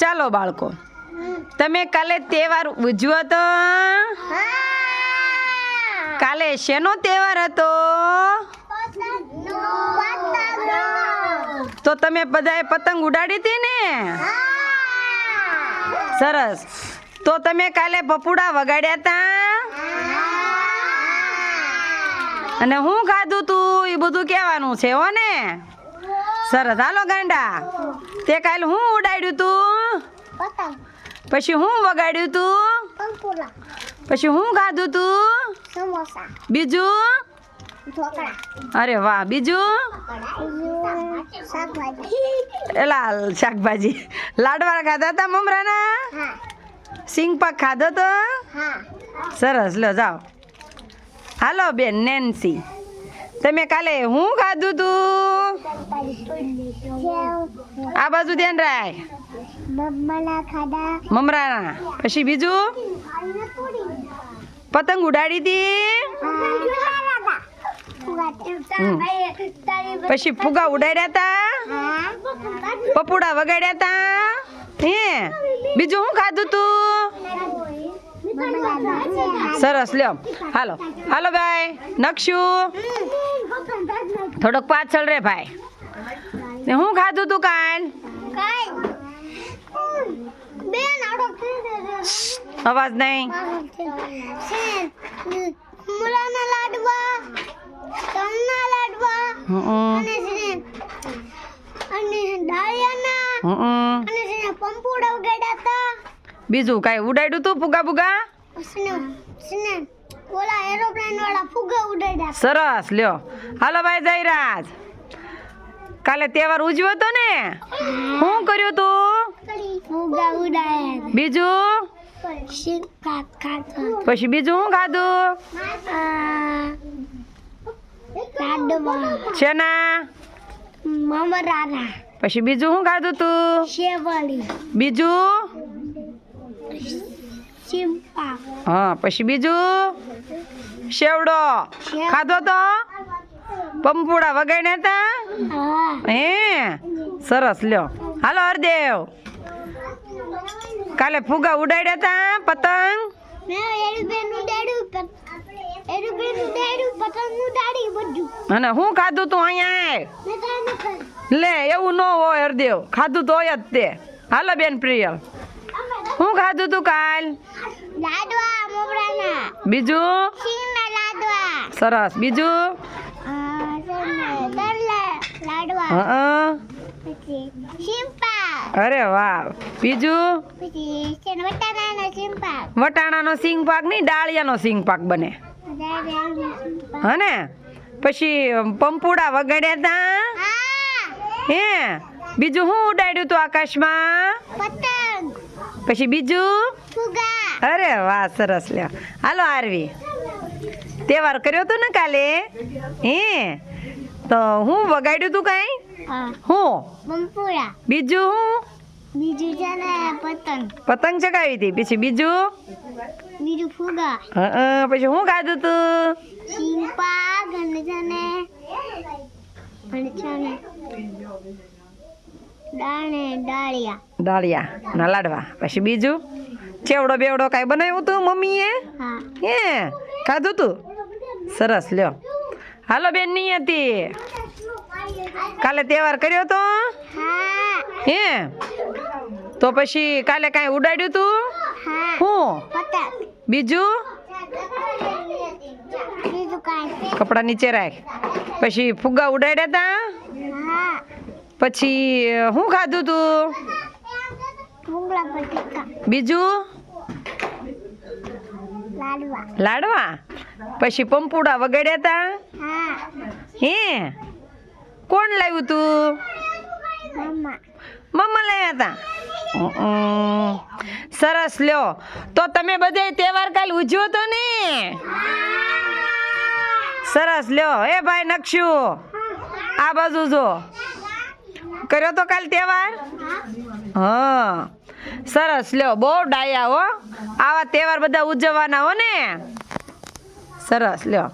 ચાલો બાળકો, તમે કાલે તહેવાર ઉજવ્યો તો? કાલે શેનો તહેવાર હતો? તો તમે બધાએ પતંગ ઉડાડી હતી ને? સરસ. તો તમે કાલે પપુડા વગાડ્યા હતા? અને હું ખાધું તું એ બધું કહેવાનું છે હો ને? સરસ. હાલો ગાંડા, તે કાલે હું ઉડાડ્યું તું? પછી હું વગાડ્યું તું? પછી હું ખાધું તું? બીજું? અરે વાહ. બીજું? એલા શાકભાજી. લાડવા ખાધા હતા મમરાના? સિંગ પાક ખાધો તો? સરસ. લો જાઓ. હાલો બેન નેન્સી, તમે કાલે હું ખાધું તું? આ બાજુ ધ્યાન રાખ. મમરાના. પછી બીજું? પતંગ ઉડાડી હતી? પછી ફુગા ઉડાડ્યા હતા? પપુડા વગાડ્યા હતા? હે બીજું હું ખાધું તું? સરસ. લ્યો હાલો. હાલો ભાઈ નકશુ, થોડોક પાછળ રે ભાઈ. ને હું ખાધું તું કાલ? અવાજ નહીં. બીજું કઈ ઉડાડ્યું તું? ફુગા બુગા? સરસ. લ્યો હાલો ભાઈ જયરાજ, કાલે તહેવાર ઉજવ્યો તો ને? શું કર્યું તું? બીજું? પછી બીજું શું ખાધું? શેના? મમરાના. પછી બીજું શું ખાધું તું? શેવળી. બીજું? ચીમ્પા. હા. પછી બીજું? શેવડો ખાધો તો? પંપુડા વગાડ્યા હતા? હે સરસ. લ્યો હાલો હરદેવ, કાલે ફુગા ઉડાડ્યા હતા? પતંગ? અને હું ખાધું તું અહીંયા? લે એવું ન હોય હરદેવ, ખાધું તો હોય જ તે. હાલો બેન પ્રિયલ, હું ખાધું તું કાલ? લાડવા મમરાના. બીજું? સિંગના લાડવા. સરસ. બીજું? લાડવા. હા. પછી સિંપા. અરે વાહ. બીજું? પછી વટાણાનો સિંપા. વટાણાનો સિંગ પાક નહીં, ડાળિયાનો સિંગ પાક બને હને? પછી પંપુડા વગાડ્યા હતા? હે બીજું હું ઉડાડ્યું તું આકાશમાં? પતંગ. પછી બીજું? ફુગા. અરે વાહ સરસ. લ્યો હાલો આરવી, તહેવાર કર્યો તો ને કાલે? હે તો હું વગાડ્યું તું કઈ? હું? પંપુડા. બીજું હું? બીજું છે ને પતંગ. પતંગ ચગાવી હતી. પછી બીજું? બીજું ફુગા. પછી હું ખાધું તું? સિંપા ગણજાને ગણજાને ડાળિયા. ડાળિયા ના લાડવા. પછી બીજું? ચેવડો બેવડો કાંઈ બનાવ્યું તું મમ્મીએ? હા. હે ખાધું તું? સરસ. લ્યો હાલો બેન નિયતિ, કાલે તહેવાર કર્યો તો? હા. હે તો પછી કાલે કાંઈ ઉડાડ્યું તું? હા. હું? પતંગ. બીજું? બીજું કાંઈ. કપડા નીચે રાખ. પછી ફુગા ઉડાડ્યા હતા? હા. પછી હું ખાધું તું? ભૂંગળા બટાકા. બીજું? લાડવા. લાડવા. પછી પંપુડા વગાડ્યા હતા? હા. હે કોણ લાવ્યું તું? મમ્મા. મમ્મા લાવ્યા હતા? સરસ. લ્યો તો તમે બધે તહેવાર કાલ ઉજવ્યો તો ને? સરસ. લ્યો એ ભાઈ નકશુ, આ બાજુ જો, કર્યો તો કાલ તહેવાર? હા સરસ. લ્યો બહુ ડાયા હો, આવા તહેવાર બધા ઉજવવાના હો ને? સરસ. લ્યો